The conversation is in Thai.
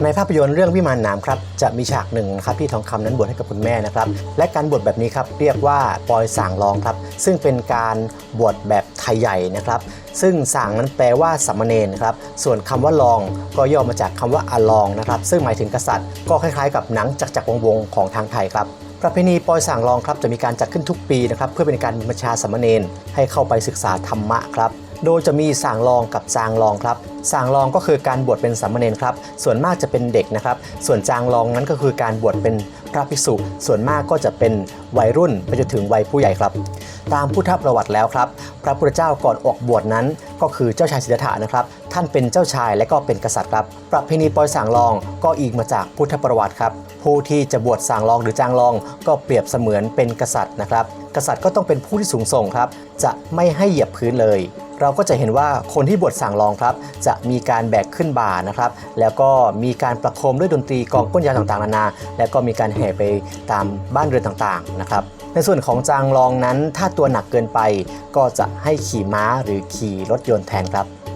ในภาพยนตร์เรื่องวิมานน้ำครับจะมีฉากหนึ่งนะครับที่ทองคำนั้นบวชให้กับคุณแม่นะครับและการบวชแบบนี้ครับเรียกว่าปอยส่างรองครับซึ่งเป็นการบวชแบบไทยใหญ่นะครับซึ่งส่างนั้นแปลว่าสามเณรครับส่วนคำว่ารองก็ย่อมาจากคำว่าอลองนะครับซึ่งหมายถึงกษัตริย์ก็คล้ายๆกับหนังจักรจักรวงศ์ของทางไทยครับประเพณีปอยส่างรองครับจะมีการจัดขึ้นทุกปีนะครับเพื่อเป็นการบรรพชาสามเณรให้เข้าไปศึกษาธรรมะครับโดยจะมีส่างรองกับจางรองครับส่างรองก็คือการบวชเป็นสามเณรครับส่วนมากจะเป็นเด็กนะครับส่วนจางรองนั้นก็คือการบวชเป็นพระภิกษุส่วนมากก็จะเป็นวัยรุ่นไปจนถึงวัยผู้ใหญ่ครับตามพุทธประวัติแล้วครับพระพุทธเจ้าก่อนออกบวชนั้นก็คือเจ้าชายสิทธัตถะนะครับท่านเป็นเจ้าชายและก็เป็นกษัตริย์ครับประเพณีปอยส่างรองก็อิงมาจากพุทธประวัติครับผู้ที่จะบวชส่างรองหรือจางรองก็เปรียบเสมือนเป็นกษัตริย์นะครับกษัตริย์ก็ต้องเป็นผู้ที่สูงส่งครับจะไม่ให้เหยียบพื้นเลยเราก็จะเห็นว่าคนที่บวชส่างรองครับจะมีการแบกขึ้นบ่านะครับแล้วก็มีการประโคมด้วยดนตรีกลองก้นยาวต่างๆนานาแล้วก็มีการแห่ไปตามบ้านเรือนต่างๆนะครับในส่วนของจางรองนั้นถ้าตัวหนักเกินไปก็จะให้ขี่ม้าหรือขี่รถยนต์แทนครับ